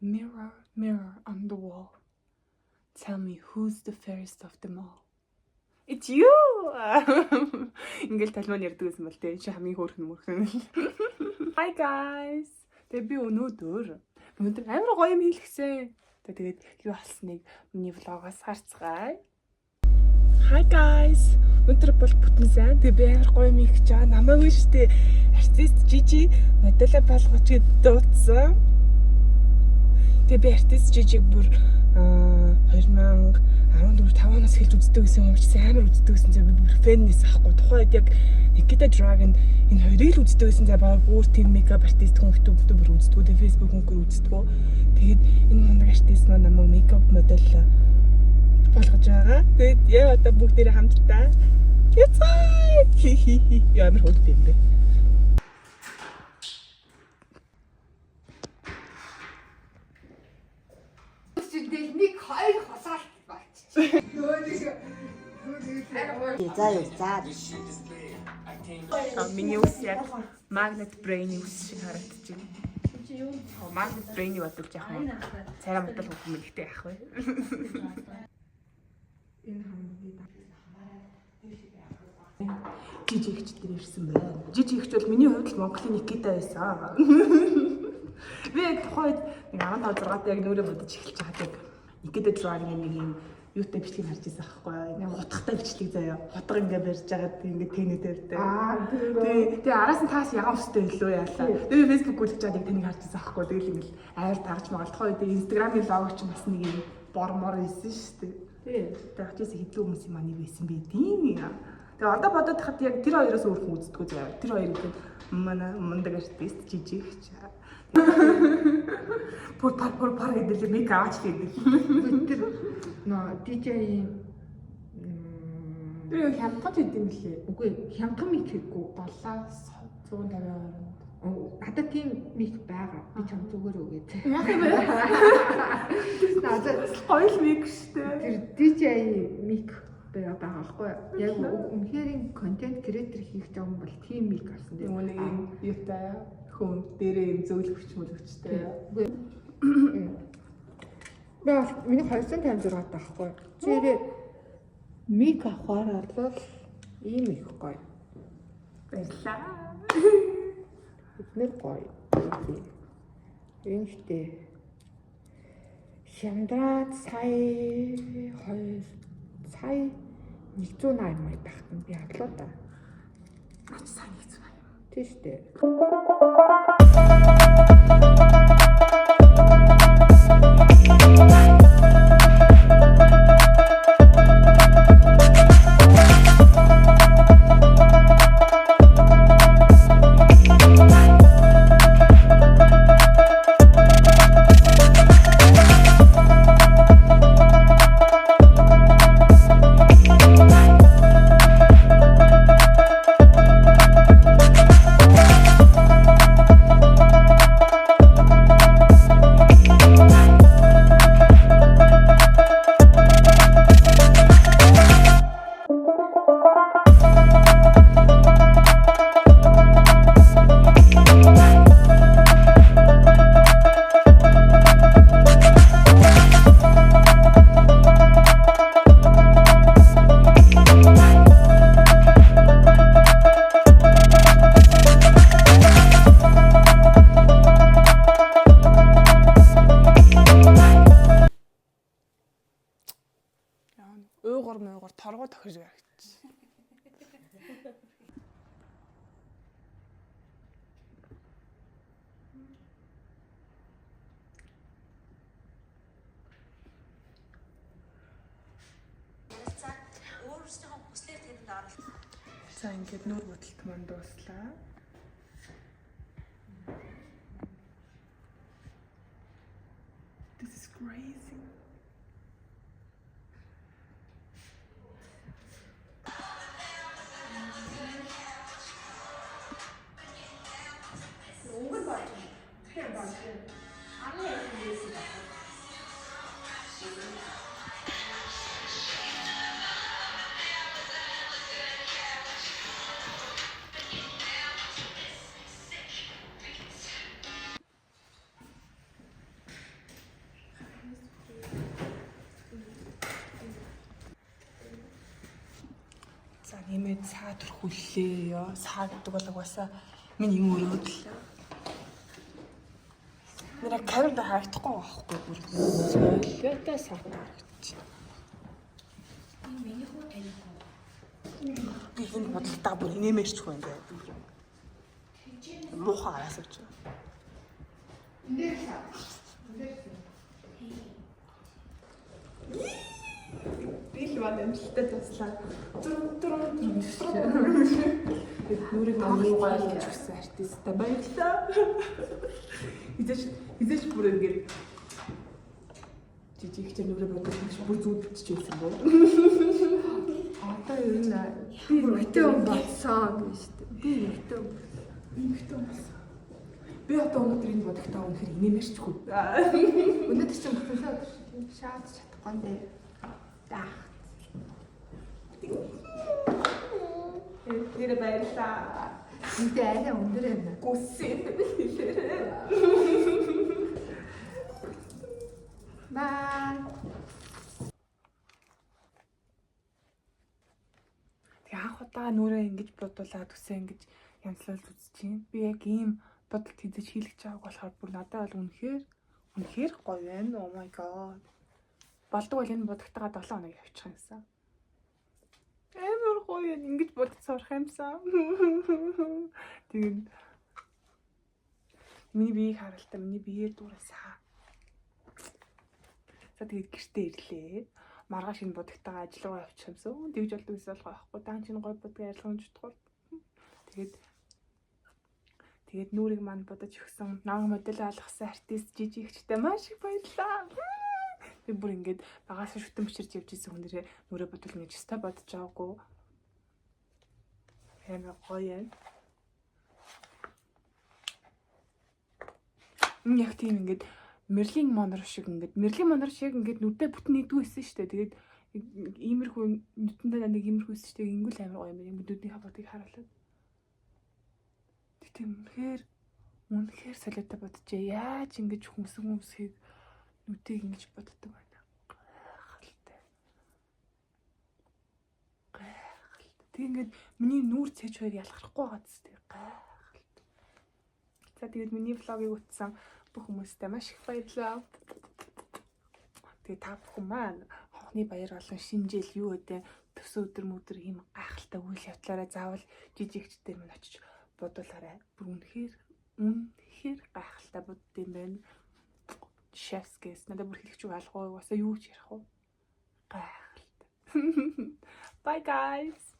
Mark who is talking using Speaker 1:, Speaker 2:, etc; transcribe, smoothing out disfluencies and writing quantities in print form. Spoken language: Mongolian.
Speaker 1: Mirror, mirror on the wall. Tell me who's the fairest of them all. It's you. Ингээл талман ярьдаг гэсэн бол тээ. Чи хамгийн хөөрхөн мөрхөн. Hi guys. Тэгээ би өнөөдөр амар гоё юм хэлгэсэн. Тэгээд юу болсныг миний влогоос харцгаая. Hi guys. Өнөөдөр бол бүтэн сайн. Тэгээ би амар гоё юм хэлж байгаа. Намайг нь штэ артист Жижи модель болгооч гэд дуудсан. Тэгээ би артист Жижиг бүр 2014-5 оноос хэлж үздэг гэсэн юм чи амар үздэг гэсэн зэ би бүр фэннээс ахгүй. Тухайд яг Nikita Dragon энэ хоёрыг л үздэг гэсэн зэ баг бүр тийм мейкап артист хүн YouTube бүр үздэг. Тэгээ Facebook хүн үздэг. Тэгээд энэ мундаг артист намайг мейкап модель болгож байгаа. Тэгээд яа одоо бүгдээрээ хамтдаа яцаа ямар хөдөлтэй юм бэ?
Speaker 2: Техник хоёр хосаалт болчих.
Speaker 1: Миний ус яг Magnet Brain ус шиг харагдаж байна. Magnet Brain бодвол жоохон царай мотол хөвмөлтэй яах вэ? Энэ Жижи ихчдэр ирсэн байна. Жижи ихч бол миний хувьд л Монголын Никита байсан. Би тухайд 15-6-т яг нүрээ бодож эхэлж байгаа яг Nikita Dragon нэг юм юутай бичлэг харж байсан аахгүй юу? Хутгатай бичлэг заяа. Хутга ингээ барьж байгаа ингээ тэнэтэй өртөө. Тэгээ араас нь таас ягаан өстэй илүү яалаа. Тэгээ Facebook үлгэж байгаа яг таныг харж байсан аахгүй. Тэгэл ингээл айр таарч магаалтахой үед Instagram-ийн лого ч бас нэг юм бормор байсан шүү дээ. Тэгээ хачаас хэдэн хүмүүс юм аа нэг байсан би тийм. Тэгээ одоо бодоод хахад яг тэр хоёроос өөр хүн үздэггүй заяа. Тэр хоёрыг манай мундаг артист Жижи гэж. Пор гэдэг мик аваач гэдэг.
Speaker 2: Тэр нөө DJ
Speaker 1: тэр хямдхан хэд юм лээ?
Speaker 2: үгүй хямдхан мик хэрэггүй
Speaker 1: 750 орнд.
Speaker 2: Надад тийм мик байгаа. Би чам зүгээр үгээд.
Speaker 1: Яг юм бэ?
Speaker 2: Надад
Speaker 1: Хоёр мик штэ.
Speaker 2: тэр DJ мик байгаа байхгүй яг үнэхээр контент креатор хийх юм бол тийм мик авсан дээ.
Speaker 1: Нэг юм юутай хүн дээрээ юм зөвлөгч мөлөвчтэй.
Speaker 2: Баа миний 256 таахгүй. Зэрэг мик авахаар бол ийм их гоё.
Speaker 1: Баярлаа.
Speaker 2: Эдгээр гоё. Энэтэй Шандраад сая 180 май багтан би авлаа да.
Speaker 1: Наач сайн хийсэн юм.
Speaker 2: Тийм шүү дээ.
Speaker 1: Уугар торгоо тохирж байгаач.
Speaker 3: Өөрөөсөө хүслээр тэрэнд оруулах.
Speaker 1: За ингээд нүүр бодолт манд дуслаа. This is crazy. Имээ цаа төрхүүллээ ёо. Цаа гэдэг бол угаасаа миний юм өрөөдлөө. Нэр камерд харагдахгүй байхгүй бүр. Солиотой саатаа харагдчих.
Speaker 3: Миний хүү таних уу?
Speaker 1: Би энэ бодлоготаа бүр нэмэрчгүй юм байна. Муухай асууж байна. Би л бод амжилттай туслаа. Нүрийг намуу гайлж өгсөн артисттай баярлалаа. Идэж бүр ингэж жижиг ч нүрээ бодож бүр зүудчихэж байсан боо.
Speaker 2: Одоо ер нь би өгтөө болсон гэж шүү дээ. Би өгтөө
Speaker 1: Ингэсэн. Би одоо өнөөдөр энэ бодогтаа үнэхээр инээмэрчгүй.
Speaker 2: өнөөдөр чинь бүтэнсээ өдөр шүү дээ. Шаад чадахгүй нэ. Даах.
Speaker 1: Тэр баярлаа.
Speaker 2: Энд арай өндөр юм.
Speaker 1: Гүсээ.
Speaker 2: Бай.
Speaker 1: Тэгээ анх удаа нүрээ ингэж бодуулаад үсээ ингэж янзлуулж үзэж чинь би яг ийм бодолд хийж хийлгэж байгааг болохоор бүр надад бол үнэхээр гоё байна. Oh my god. Болдог бол энэ бодогтойгоо 7 хоног явчих юмсан. Амар гоё ингэж бодож сурах юмсан. Тэгээд миний биеийг харалтаа миний биеэр дуурайсаа. За тэгээд гэртээ ирлээ. Маргааш энэ бодогтойгоо ажил руу явчих юмсан. Тэгж болдог гэсэн бол байхгүй. Даан чинь гоё бодгийг арилгахын чутгаар. Тэгээд нүрийг манд бодож өгсөн. Намайг модель алгасан артист жижигчтэй маш их баярлалаа. Би бүр ингэж багаас шүтэн бичирж явж исэн хүнээрээ нүрээ бодвол нэг өстой бодож байгаагүй. Амар гоё юм. Яг тийм ингэж Мерлин Монро шиг ингэж нүдээ бүтэн нэгдгүй байсан шүү дээ. Тэгээд иймэрхүү нүдэндээ нэг иймэрхүү байсан шүү дээ. Ингүүл амар гоё юм байна. Нүдний хавуудыг харуулаад. Тийм үнэхээр солиотой боджээ. Яаж ингэж хүмүүсийг нүдийг ингэж боддог байна. Гайхалтай. Тэг ингээд миний нүүр цэж хоёр ялгархгүй байгаа зү тэг гайхалтай. За тэгээд миний влогийг үзсэн бүх хүмүүстээ маш их баярлалаа. Тэгээ та бүхэн маань хонхны баяр болон шинжээл юу гэдэг төсөө өдөр ийм гайхалтай үйл явдлаараа заавал жижигчдэр минь очиж бодуулаарай. Бүр үнэхээр гайхалтай бодд юм байна. Шефскээс надад бүр хэлчих алгүй уусаа юу ч ярих уу. Гайхалтай. Bye guys.